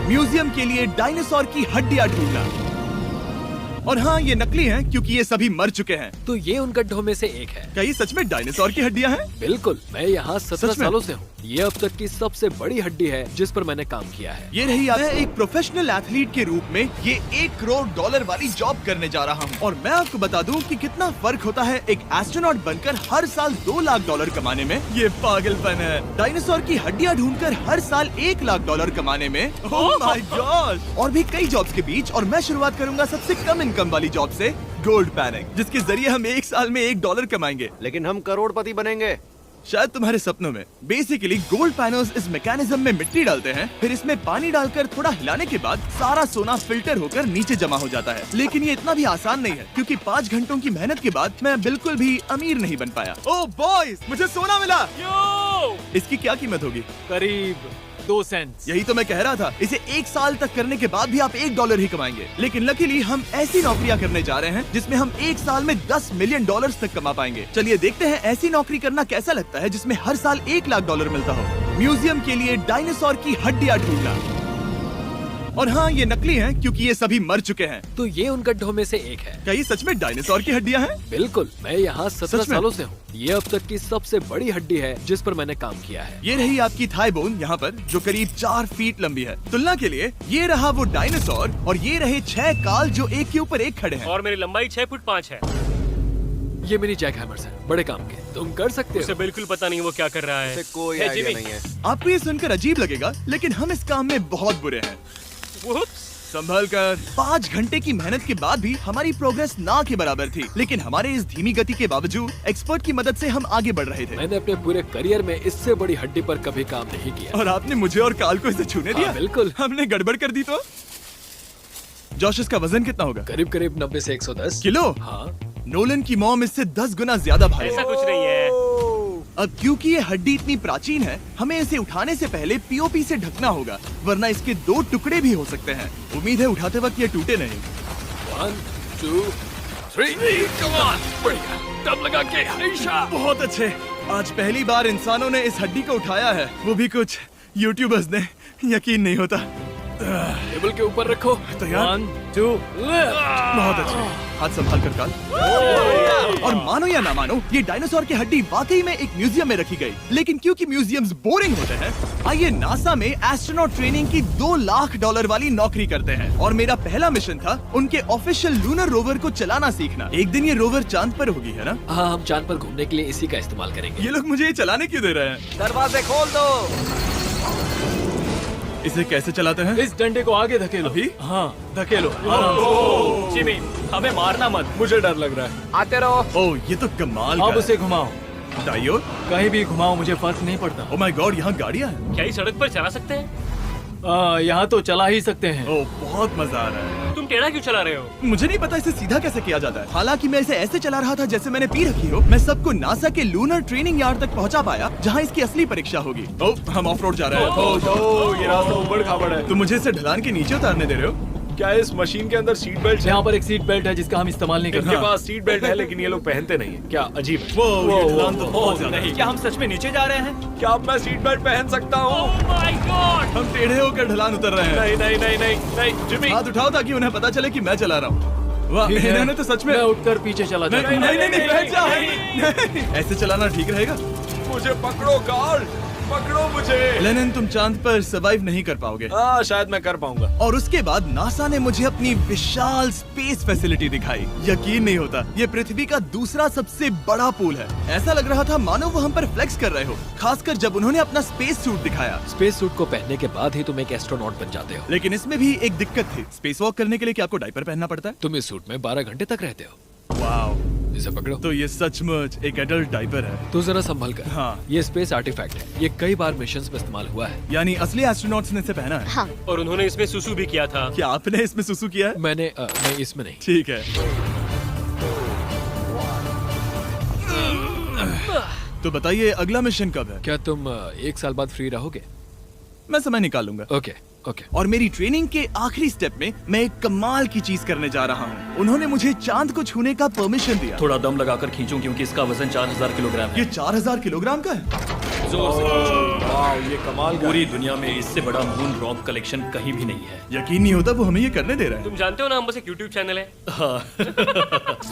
Museum के लिए dinosaur की हड्डियां ढूंढना। और हाँ, ये नकली हैं क्योंकि ये सभी मर चुके हैं। तो ये उन गड्ढों में से एक है। क्या ये सच में डायनासोर की हड्डियां हैं? बिल्कुल, मैं यहाँ 17 सालों से हूँ। ये अब तक की सबसे बड़ी हड्डी है जिस पर मैंने काम किया है। ये रही मैं एक प्रोफेशनल एथलीट के रूप में ये $1 करोड़ वाली जॉब करने जा रहा हूँ। और मैं आपको बता दूँ कि कितना फर्क होता है एक एस्ट्रोनॉट बनकर हर साल $2 लाख कमाने में। ये पागलपन है। डायनासोर की हड्डियाँ ढूंढकर हर साल $1 लाख कमाने में। Oh my God. और भी कई जॉब्स के बीच, और मैं शुरुआत करूंगा सबसे कम इनकम वाली जॉब से, गोल्ड पैनिंग, जिसके जरिए हम एक साल में $1 कमाएंगे। लेकिन हम करोड़पति बनेंगे शायद तुम्हारे सपनों में। बेसिकली गोल्ड पैनर्स इस मैकेनिज्म में मिट्टी डालते हैं, फिर इसमें पानी डालकर थोड़ा हिलाने के बाद सारा सोना फिल्टर होकर नीचे जमा हो जाता है। लेकिन ये इतना भी आसान नहीं है, क्योंकि 5 घंटों की मेहनत के बाद मैं बिल्कुल भी अमीर नहीं बन पाया। ओह बॉयज, मुझे सोना मिला। इसकी क्या कीमत होगी? करीब 2 सेंट। यही तो मैं कह रहा था। इसे 1 साल तक करने के बाद भी आप $1 ही कमाएंगे। लेकिन लकीली हम ऐसी नौकरियां करने जा रहे हैं जिसमें हम 1 साल में $10 मिलियन तक कमा पाएंगे। चलिए देखते हैं ऐसी नौकरी करना कैसा लगता है जिसमें हर साल $1 लाख मिलता हो। म्यूजियम के लिए डायनासोर की हड्डियां ढूंढना। और हाँ, ये नकली हैं क्योंकि ये सभी मर चुके हैं। तो ये उन गड्ढों में से एक है। क्या ये सच में डायनासोर की हड्डियां हैं? बिल्कुल, मैं यहाँ 17 सच में? सालों से हूँ। ये अब तक की सबसे बड़ी हड्डी है जिस पर मैंने काम किया है। ये रही आपकी थाई बोन यहाँ पर, जो करीब 4 फीट लंबी है। तुलना के लिए ये रहा वो डायनासोर, और ये रहे 6 काल जो एक के ऊपर एक खड़े हैं। और मेरी लंबाई 6 फुट 5 है। ये मेरी जैक हैमर्स है, बड़े काम के। तुम कर सकते उसे हो। बिल्कुल पता नहीं वो क्या कर रहा है। उसे कोई है, आइडिया जिमी। नहीं है। आपको ये सुनकर अजीब लगेगा, लेकिन हम इस काम में बहुत बुरे हैं। Whoops! संभल कर। 5 घंटे की मेहनत के बाद भी हमारी प्रोग्रेस ना के बराबर थी। लेकिन हमारे इस धीमी गति के बावजूद एक्सपर्ट की मदद से हम आगे बढ़ रहे थे। मैंने अपने पूरे करियर में इससे बड़ी हड्डी पर कभी काम नहीं किया। और आपने मुझे और काल को इसे छूने दिया? हाँ, बिल्कुल। हमने गड़बड़ कर दी तो? जोश, इसका वजन कितना होगा? करीब करीब 90 से 110 किलो। हाँ। नोलन की मॉम इससे 10 गुना ज्यादा भारी ऐसा है। कुछ नहीं है। अब क्योंकि ये हड्डी इतनी प्राचीन है, हमें इसे उठाने से पहले पीओपी से ढकना होगा, वरना इसके 2 टुकड़े भी हो सकते हैं। उम्मीद है उठाते वक्त ये टूटे नहीं। 1 2 3 कम ऑन। बढ़िया, दम लगा के। ऐशा। बहुत अच्छे। आज पहली बार इंसानों ने इस हड्डी को उठाया है, वो भी कुछ यूट्यूबर्स ने। यकीन नहीं होता। टेबल के ऊपर रखो। तैयार? 1 2 बहुत अच्छे। हाथ संभाल कर काल। और मानो या ना मानो, ये डायनासोर की हड्डी वाकई में एक म्यूजियम में रखी गई। लेकिन क्योंकि म्यूजियम्स बोरिंग होते हैं, आइए नासा में एस्ट्रोनॉट ट्रेनिंग की $2 लाख वाली नौकरी करते हैं। और मेरा पहला मिशन था उनके ऑफिशियल लूनर रोवर को चलाना सीखना। एक दिन ये रोवर चांद पर होगी, है ना? हाँ, हम चांद पर घूमने के लिए इसी का इस्तेमाल करेंगे। ये लोग मुझे ये चलाने क्यों दे रहे हैं? दरवाजे खोल दो। इसे कैसे चलाते हैं? इस डंडे को आगे धकेलो। अभी? हाँ, धकेलो। जिमी, हमें मारना मत, मुझे डर लग रहा है। आते रहो। ओह, ये तो कमाल अब का उसे घुमाओ। है। दाईं ओर? कहीं भी घुमाओ, मुझे फर्क नहीं पड़ता। ओह माय गॉड, यहाँ गाड़ियाँ हैं। क्या इस सड़क पर चला सकते हैं? यहाँ तो चला ही सकते हैं। ओह, बहुत मजा आ रहा है। तुम टेढ़ा क्यों चला रहे हो? मुझे नहीं पता इसे सीधा कैसे किया जाता है। हालांकि मैं इसे ऐसे चला रहा था जैसे मैंने पी रखी हो। मैं सबको नासा के लूनर ट्रेनिंग यार्ड तक पहुंचा पाया, जहां इसकी असली परीक्षा होगी। ओह, हम ऑफ रोड जा रहे हैं। ओह, ये रास्ता ऊबड़ खाबड़ है। तुम मुझे इसे ढलान के नीचे उतारने दे रहे हो? क्या इस मशीन के अंदर सीट बेल्ट है? यहाँ पर एक सीट बेल्ट है जिसका हम इस्तेमाल नहीं इनके करते। पास सीट बेल्ट है, लेकिन ये लोग पहनते नहीं है। क्या अजीब है। वो ये ढलान तो बहुत ज्यादा है। क्या हम सच में नीचे जा रहे हैं? क्या अब मैं सीट बेल्ट पहन सकता हूँ? हम टेढ़े होकर ढलान उतर रहे हैं। नहीं नहीं नहीं नहीं नहीं, जिमी। हाथ उठाओ ताकि उन्हें पता चले कि मैं चला रहा हूँ। वाह, ठीक है। इन्होंने तो सच में। मैं उठकर पीछे चला नहीं जाता हूँ। नहीं नहीं, बैठ जा। नहीं, नहीं। ऐसे चलाना ठीक रहेगा? मुझे पकड़ो कार्ल, पकड़ो मुझे। लेनिन, तुम चांद पर सर्वाइव नहीं कर पाओगे। हाँ, शायद मैं कर पाऊंगा। और उसके बाद नासा ने मुझे अपनी विशाल स्पेस फैसिलिटी दिखाई। यकीन नहीं होता, ये पृथ्वी का दूसरा सबसे बड़ा पूल है। ऐसा लग रहा था मानो वो हम पर फ्लेक्स कर रहे हो, खासकर जब उन्होंने अपना स्पेस सूट दिखाया। स्पेस सूट को पहनने के बाद ही तुम एक एस्ट्रोनॉट बन जाते हो। लेकिन इसमें भी एक दिक्कत थी। स्पेस वॉक करने के लिए क्या आपको डायपर पहनना पड़ता है? तुम इस सूट में 12 घंटे तक रहते हो। वाओ, इसे पकड़ो। तो ये सचमुच एक एडल्ट डायपर है। तो जरा संभल कर। हाँ। ये स्पेस आर्टिफैक्ट है। ये कई बार मिशंस में इस्तेमाल हुआ है। यानी असली एस्ट्रोनॉट्स ने इसे पहना है। हाँ। और उन्होंने इसमें सुसु भी किया था। क्या आपने इसमें सुसु किया है? मैंने नहीं, इसमें नहीं। ठीक है। तो बताइए अगला मिशन कब है? क्या तुम 1 साल बाद फ्री रहोगे? मैं समय निकाल लूंगा। Okay okay. और मेरी ट्रेनिंग के आखिरी स्टेप में मैं एक कमाल की चीज करने जा रहा हूँ। उन्होंने मुझे चांद को छूने का परमिशन दिया। थोड़ा दम लगाकर खींचूं क्योंकि इसका वजन 4000 किलोग्राम है। ये 4000 किलोग्राम का है। जोर से खींचो। वाह, ये कमाल का पूरी दुनिया में इससे बड़ा मून रॉक कलेक्शन कहीं भी नहीं है। यकीन नहीं होता वो हमें ये करने दे रहा है। तुम जानते हो ना हम बस एक यूट्यूब चैनल है। हाँ।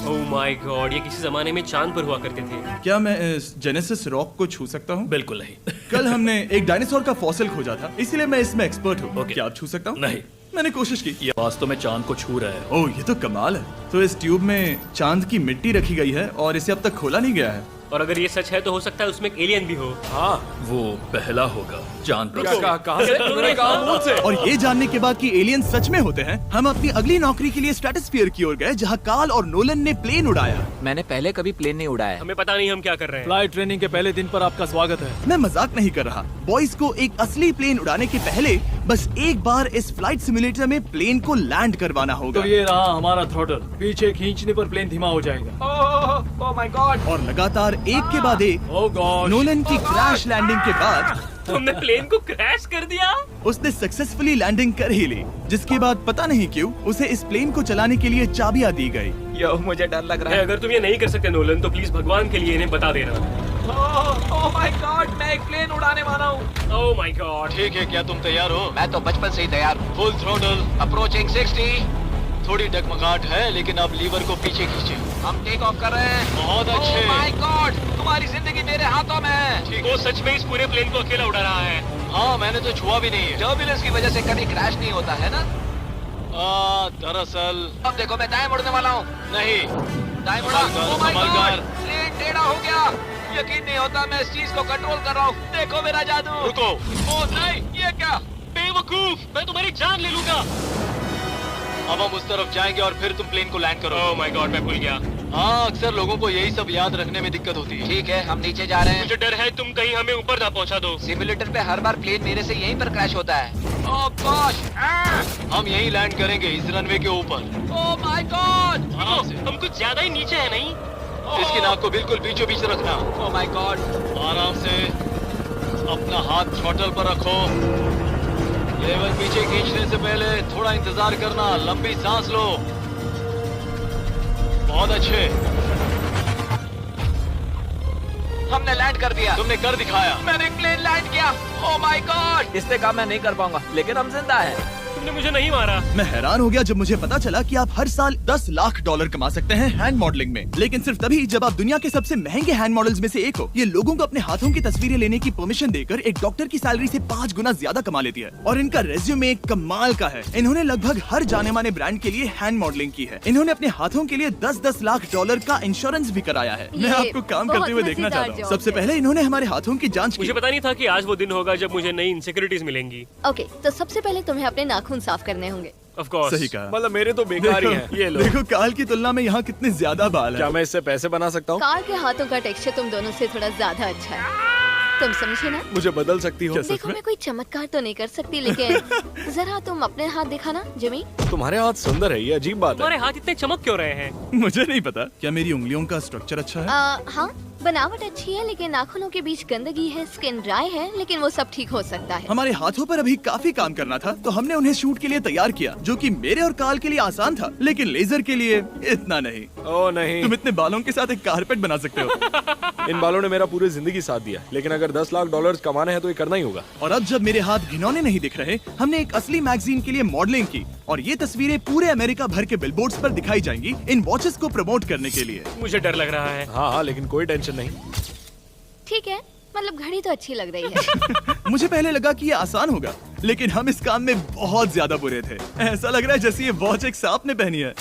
ओह माय गॉड, ये किसी जमाने में चांद पर हुआ करते थे। क्या मैं इस जेनेसिस रॉक को छू सकता हूँ? बिल्कुल नहीं। कल हमने एक डायनासोर का फॉसिल खोजा था, इसलिए मैं इसमें एक्सपर्ट हूँ। Okay. क्या आप छू सकता हूँ? नहीं। मैंने कोशिश की। ये वास्तव में चांद को छू रहा है। ओह, ये तो कमाल है। तो इस ट्यूब में चांद की मिट्टी रखी गई है और इसे अब तक खोला नहीं गया है। और अगर ये सच है तो हो सकता है उसमें एक एलियन भी हो। हाँ, वो पहला होगा चांद पर। क्या कहाँ से? तूने कहा मून से? और ये जानने के बाद कि एलियन सच में होते हैं, हम अपनी अगली नौकरी के लिए स्ट्रेटोस्फीयर की ओर गए, जहाँ कार्ल और नोलन ने प्लेन उड़ाया। मैंने पहले कभी प्लेन नहीं उड़ाया। हमें पता नहीं हम क्या कर रहे हैं। फ्लाइट ट्रेनिंग के पहले दिन पर आपका स्वागत है। मैं मजाक नहीं कर रहा। बॉयज को एक असली प्लेन उड़ाने के पहले बस एक बार इस फ्लाइट सिमुलेटर में प्लेन को लैंड करवाना होगा। तो ये रहा हमारा थ्रॉटल। पीछे खींचने पर प्लेन धीमा हो जाएगा। Oh my God. और लगातार एक के बाद एक ओह गॉड। नोलन की क्रैश लैंडिंग के बाद तुमने प्लेन को क्रैश कर दिया। उसने सक्सेसफुली लैंडिंग कर ही ली, जिसके बाद पता नहीं क्यों उसे इस प्लेन को चलाने के लिए चाबियां दी गई। यो, मुझे डर लग रहा है। अगर तुम ये नहीं कर सकते नोलन तो प्लीज भगवान के लिए इन्हें बता देना। ओह माय गॉड, मैं एक प्लेन उड़ाने वाला हूँ। Oh my God. ठीक है, क्या तुम तैयार हो? मैं तो बचपन से ही तैयार हूँ। Full throttle, approaching 60। थोड़ी डगमगाहट है, लेकिन अब लीवर को पीछे खींचे। हम टेक ऑफ कर रहे हैं। बहुत अच्छे। ओह माय गॉड, तुम्हारी जिंदगी मेरे हाथों में है। ठीक वो है। सच में इस पूरे प्लेन को अकेला उड़ा रहा है। हाँ, मैंने तो छुआ भी नहीं है। टर्बुलेंस की वजह से कभी क्रैश नहीं होता है ना। दरअसल अब देखो मैं दाएं मुड़ने वाला हूँ। नहीं। दाएं मुड़ा। संभल कर, ओह माय संभल गॉड, कर। प्लेन टेढ़ा हो गया। यकीन नहीं होता मैं इस चीज को कंट्रोल कर रहा हूँ। देखो मेरा जादू। रुको। ओह नहीं, ये क्या? बेवकूफ, मैं तुम्हारी जान ले लूंगा। अब हम उस तरफ जाएंगे और फिर तुम प्लेन को लैंड करो। ओह माय गॉड, मैं भूल गया। हाँ, अक्सर लोगों को यही सब याद रखने में दिक्कत होती है। ठीक है, हम नीचे जा रहे हैं। मुझे डर है तुम कहीं हमें ऊपर ना पहुंचा दो। सिमुलेटर पे हर बार प्लेन मेरे से यहीं पर क्रैश होता है। ओह गॉश। हम यहीं लैंड करेंगे, इस रनवे के ऊपर। Oh my God. आराम से। हम कुछ ज्यादा ही नीचे है नहीं? इसकी नाक को बिल्कुल बीचों बीच रखना। Oh my God. आराम से अपना हाथ थ्रॉटल पर रखो। लेवल पीछे खींचने से पहले थोड़ा इंतजार करना। लंबी सांस लो। बहुत अच्छे। हमने लैंड कर दिया। तुमने कर दिखाया। मैंने प्लेन लैंड किया। Oh my God. इससे काम मैं नहीं कर पाऊंगा, लेकिन हम जिंदा हैं। तुमने मुझे नहीं मारा। मैं हैरान हो गया जब मुझे पता चला कि आप हर साल 10 लाख डॉलर कमा सकते हैं हैंड मॉडलिंग में, लेकिन सिर्फ तभी जब आप दुनिया के सबसे महंगे हैंड मॉडल्स में से एक हो। ये लोगों को अपने हाथों की तस्वीरें लेने की परमिशन देकर एक डॉक्टर की सैलरी से 5 गुना ज्यादा कमा लेती है। और इनका रेज्यूमे कमाल का है। इन्होंने लगभग हर जाने माने ब्रांड के लिए हैंड मॉडलिंग की है। इन्होंने अपने हाथों के लिए 10-10 लाख डॉलर का इंश्योरेंस भी कराया है। मैं ये आपको काम बहुत करते हुए देखना मजेदार चाहता हूँ। जॉब सबसे है। पहले इन्होंने हमारे हाथों की जांच की। मुझे पता नहीं था कि आज वो दिन होगा जब मुझे नई इनसिक्योरिटीज मिलेंगी। ओके, तो सबसे पहले तुम्हें अपने नाखून साफ करने होंगे। Of course. सही कहा। मतलब मेरे तो बेकार ही हैं। ये लो। देखो काल की तुलना में यहाँ कितने ज्यादा बाल क्या है। मैं इससे पैसे बना सकता हूँ? कार के हाथों का टेक्सचर तुम दोनों से थोड़ा ज्यादा अच्छा है। तुम समझे ना? मुझे बदल सकती हो? देखो मैं कोई चमत्कार तो नहीं कर सकती, लेकिन जरा तुम अपने हाथ दिखाना जिमी। तुम्हारे हाथ सुंदर है, ये अजीब बात है। तुम्हारे हाथ इतने चमक क्यों रहे हैं? मुझे नहीं पता। क्या मेरी उंगलियों का स्ट्रक्चर अच्छा है? हाँ, बनावट अच्छी है, लेकिन नाखूनों के बीच गंदगी है, स्किन ड्राई है, लेकिन वो सब ठीक हो सकता है। हमारे हाथों पर अभी काफी काम करना था, तो हमने उन्हें शूट के लिए तैयार किया, जो कि मेरे और काल के लिए आसान था, लेकिन लेजर के लिए इतना नहीं। ओह नहीं। तुम इतने बालों के साथ एक कारपेट बना सकते हो। इन बालों ने मेरा पूरी जिंदगी साथ दिया, लेकिन अगर 10 लाख डॉलर कमाने हैं तो ये करना ही होगा। और अब जब मेरे हाथ घिनौने नहीं दिख रहे, हमने एक असली मैगजीन के लिए मॉडलिंग की, और ये तस्वीरें पूरे अमेरिका भर के बिलबोर्ड्स पर दिखाई जाएंगी इन वॉचेस को प्रमोट करने के लिए। मुझे डर लग रहा है। हाँ, लेकिन कोई टेंशन नहीं। ठीक है, मतलब घड़ी तो अच्छी लग रही है। मुझे पहले लगा कि ये आसान होगा, लेकिन हम इस काम में बहुत ज्यादा बुरे थे। ऐसा लग रहा है जैसे ये वॉच एक सांप ने पहनी है।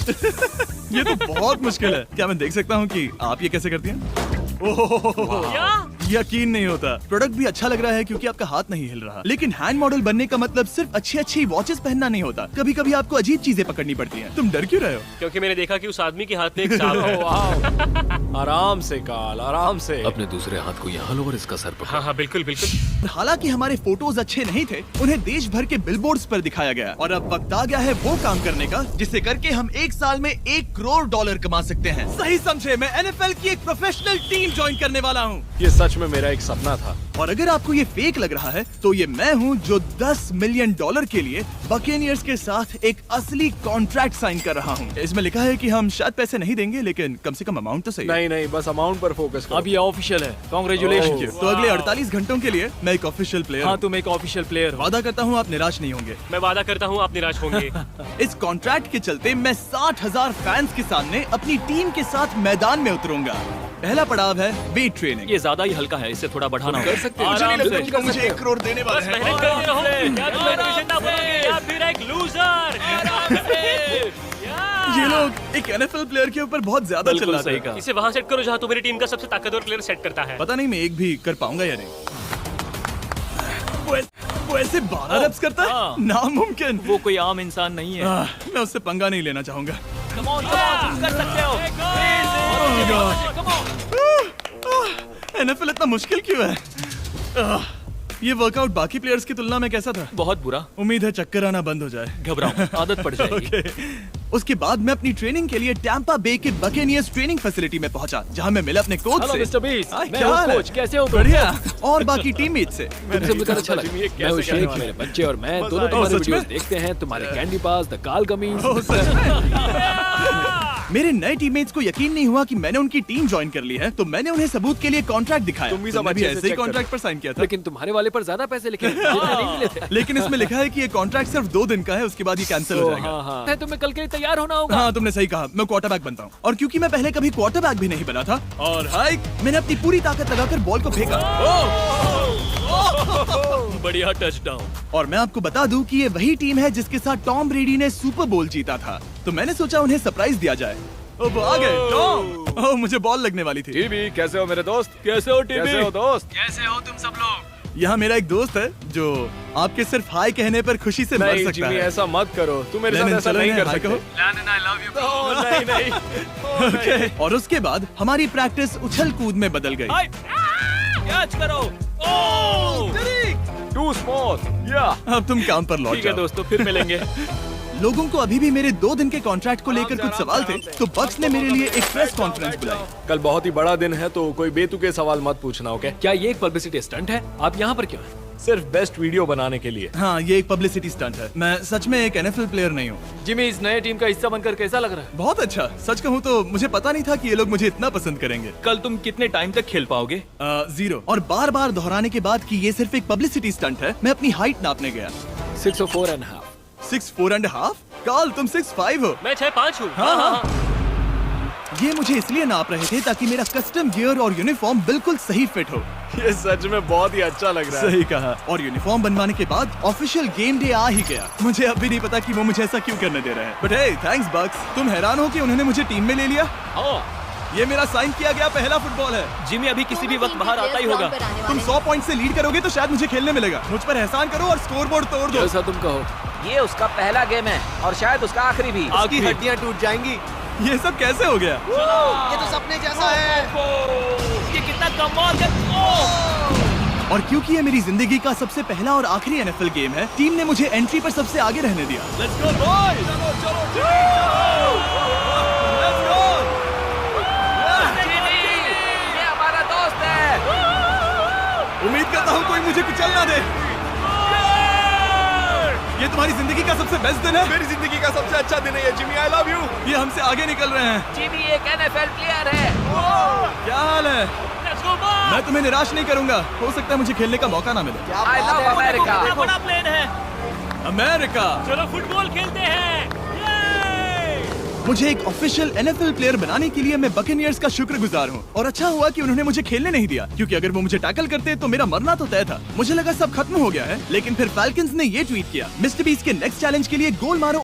ये तो बहुत मुश्किल है। क्या मैं देख सकता हूँ कि आप ये कैसे करती हैं? ओह, यकीन नहीं होता। प्रोडक्ट भी अच्छा लग रहा है क्योंकि आपका हाथ नहीं हिल रहा, लेकिन हैंड मॉडल बनने का मतलब सिर्फ अच्छी वॉचेस पहनना नहीं होता। कभी कभी आपको अजीब चीजें पकड़नी पड़ती हैं। तुम डर क्यों रहे हो? क्योंकि मैंने देखा कि उस आदमी के हाथ में एक सांप है। आराम से काल, आराम से। अपने दूसरे हाथ को यहाँ लो और इसका सर पकड़ो। हाँ हाँ, बिल्कुल बिल्कुल। हालांकि हमारे फोटोज अच्छे नहीं थे, उन्हें देश भर के बिलबोर्ड्स पर दिखाया गया, और अब वक्त आ गया है वो काम करने का जिसे करके हम एक साल में 1 करोड़ डॉलर कमा सकते हैं। सही समझे, मैं NFL की एक प्रोफेशनल टीम ज्वाइन करने वाला हूँ। ये सच में मेरा एक सपना था। और अगर आपको ये फेक लग रहा है तो ये मैं हूँ जो $10 मिलियन के लिए बकेनियर्स के साथ एक असली कॉन्ट्रैक्ट साइन कर रहा हूँ। इसमें लिखा है कि हम शायद पैसे नहीं देंगे, लेकिन कम से कम अमाउंट तो सही। नहीं, बस अमाउंट पर फोकस करो। अब ये ऑफिशियल है। कांग्रेचुलेशन। तो अगले 48 घंटों के लिए मैं एक ऑफिशियल प्लेयर। हाँ, तुम एक ऑफिशियल प्लेयर हो। वादा करता हूँ आप निराश नहीं होंगे। मैं वादा करता हूँ आप निराश होंगे। इस कॉन्ट्रैक्ट के चलते मैं 60,000 फैंस के सामने अपनी टीम के साथ मैदान में उतरूंगा। पहला पड़ाव है वेट ट्रेनिंग। ये ज्यादा ही हल्का है, इसे थोड़ा बढ़ाना कर सकते हैं। मुझे नहीं आराम लगता से। कि वो मुझे 1 करोड़ देने वाले बस हैं। मेहनत करते रहो। क्या तुम मोटिवेशन ना बनोगे या फिर एक लूजर? ये लोग एक NFL प्लेयर के ऊपर बहुत ज्यादा बिल्कुल चिल्लाते सही हैं। कहा। इसे वहाँ सेट करो जहाँ तुम्हारी टीम का सबसे ताकतवर प्लेयर सेट करता है। पता नहीं मैं एक भी कर पाऊंगा या नहीं। वो ऐसे 12 रेप्स करता है? हाँ। नामुमकिन। वो कोई आम इंसान नहीं है। मैं उससे पंगा नहीं लेना चाहूंगा। Come on, तुम कर सकते हो। NFL इतना मुश्किल क्यों है? ये वर्कआउट बाकी प्लेयर्स की तुलना में कैसा था? बहुत बुरा। उम्मीद है चक्कर आना बंद हो जाए। घबराओ, आदत पड़ जाएगी। ओके। उसके बाद मैं अपनी ट्रेनिंग के लिए टैंपा बे के बकेनियर्स ट्रेनिंग फैसिलिटी में पहुंचा, जहां मैं मिला अपने कोच हेलो से। मिस्टर बीस, हाय, मैं क्या हूँ हाल है? कोच। कैसे हो तुम? बढ़िया। और बाकी टीममेट से। तुमसे मिलकर अच्छा लगा। मैं हूँ शेख, मेरे बच्चे और मैं दोनों तुम्हारे सच में? वीडियोस देखते हैं। तुम्हारे कैंडी पास, द काल कमीज। ओह, सच में? मेरे नए टीममेट्स को यकीन नहीं हुआ कि मैंने उनकी टीम ज्वाइन कर ली है, तो मैंने उन्हें सबूत के लिए कॉन्ट्रैक्ट दिखाया। तुम भी सब तुमने अच्छे से ऐसे ही check कॉन्ट्रैक्ट करो। पर साइन किया था। लेकिन तुम्हारे वाले पर ज्यादा पैसे लिखे हैं। जितने नहीं मिले थे। लेकिन इसमें लिखा है कि ये कॉन्ट्रैक्ट सिर्फ 2 दिन का है, उसके बाद ये कैंसिल हो जाएगा। हाँ। तुम्हें कल के लिए तैयार होना होगा। हाँ, तुमने सही कहा। मैं क्वार्टरबैक बनता हूँ, और क्योंकि मैं पहले कभी क्वार्टरबैक भी नहीं बना था, और हाइक मैंने अपनी पूरी ताकत लगाकर बॉल को फेंका। बढ़िया टचडाउन। और मैं आपको बता दूं कि ये वही टीम है जिसके साथ टॉम ब्रेडी ने सुपर बोल जीता था, तो मैंने सोचा उन्हें सरप्राइज दिया जाए। ओ, वो आ गए टॉम। ओह, मुझे बॉल लगने वाली थी। टीबी, कैसे हो मेरे दोस्त? कैसे हो टीवी? कैसे हो दोस्त? कैसे हो तुम सब लोग? यहाँ मेरा एक दोस्त है जो आपके सिर्फ हाय कहने पर खुशी से मर नहीं सकता जिमी, है। ऐसा मत करो। तुम मेरे साथ लेनिन, ऐसा चलो नहीं इन्हें कर हाय सकते। कहो। London, I love you. नहीं। ओके। और उसके बाद हमारी प्रैक्टिस उछल कूद में बदल गई। कैच करो। Too small. या अब तुम काम पर लौट ठीक है जाओ। दोस्तों, फिर मिलेंगे। लोगों को अभी भी मेरे 2 दिन के कॉन्ट्रैक्ट को लेकर कुछ सवाल थे, तो बक्स ने मेरे लिए एक प्रेस कॉन्फ्रेंस बुलाई। कल बहुत ही बड़ा दिन है, तो कोई बेतुके सवाल मत पूछना, ओके? क्या ये एक पब्लिसिटी स्टंट है? आप यहाँ पर क्यों हैं? सिर्फ बेस्ट वीडियो बनाने के लिए। हाँ, ये एक पब्लिसिटी स्टंट है। मैं सच में एक NFL प्लेयर नहीं हूँ। जिमी, इस नए टीम का हिस्सा बनकर कैसा लग रहा है? बहुत अच्छा। सच कहूँ तो मुझे पता नहीं था कि ये लोग मुझे इतना पसंद करेंगे। कल तुम कितने टाइम तक खेल पाओगे? 0। और बार बार दोहराने के बाद कि ये सिर्फ एक पब्लिसिटी स्टंट है, मैं अपनी हाइट नापने गया। 6'4.5". 6'4.5"? काल, तुम 6'5" हो। मैं 6'5" हूँ। हाँ। ये मुझे इसलिए नाप रहे थे ताकि मेरा कस्टम गियर और यूनिफॉर्म बिल्कुल सही फिट हो। ये सच में बहुत ही अच्छा लग रहा है। सही कहा। और यूनिफॉर्म बनवाने के बाद ऑफिशियल गेम डे आ ही गया। मुझे अब भी नहीं पता कि वो मुझे ऐसा क्यों करने दे रहे हैं। बट हे, थैंक्स बक्स। तुम हैरान हो कि उन्होंने मुझे टीम में ले लिया? ये मेरा साइन किया गया पहला फुटबॉल है। जिमी अभी किसी भी वक्त बाहर आता ही होगा। तुम 100 पॉइंट से लीड करोगे तो शायद मुझे खेलने मिलेगा। मुझ पर एहसान करो और स्कोर बोर्ड तोड़ दो। जैसा तुम कहो। ये उसका पहला गेम है और शायद उसका आखिरी भी। उसकी हड्डियां टूट जाएंगी। ये सब कैसे हो गया? ये तो सपने जैसा है। ये कितना कमाल है। और क्योंकि ये मेरी जिंदगी का सबसे पहला और आखिरी NFL गेम है, टीम ने मुझे एंट्री पर सबसे आगे रहने दिया। Let's go boys. ये हमारा दोस्त है। उम्मीद करता हूँ कोई मुझे कुचल ना दे। ये तुम्हारी जिंदगी का सबसे बेस्ट दिन है। मेरी जिंदगी का सबसे अच्छा दिन है ये, जिमी। I love you. ये हमसे आगे निकल रहे हैं। जिमी एक NFL प्लेयर है। क्या हाल है? Let's go boys! मैं तुम्हें निराश नहीं करूंगा। हो सकता है मुझे खेलने का मौका ना मिले। I love America. कितना बड़ा प्लेन है। अमेरिका। चलो फुटबॉल खेलते हैं। मुझे एक ऑफिशियल NFL प्लेयर बनाने के लिए मैं बकेनियर्स का शुक्रगुजार हूँ। और अच्छा हुआ कि उन्होंने मुझे खेलने नहीं दिया, क्योंकि अगर वो मुझे टैकल करते तो मेरा मरना तो तय था। मुझे लगा सब खत्म हो गया है, लेकिन फिर फैल्कन्स ने ये ट्वीट किया, मिस्टर बीस्ट के नेक्स्ट चैलेंज के लिए गोल मारो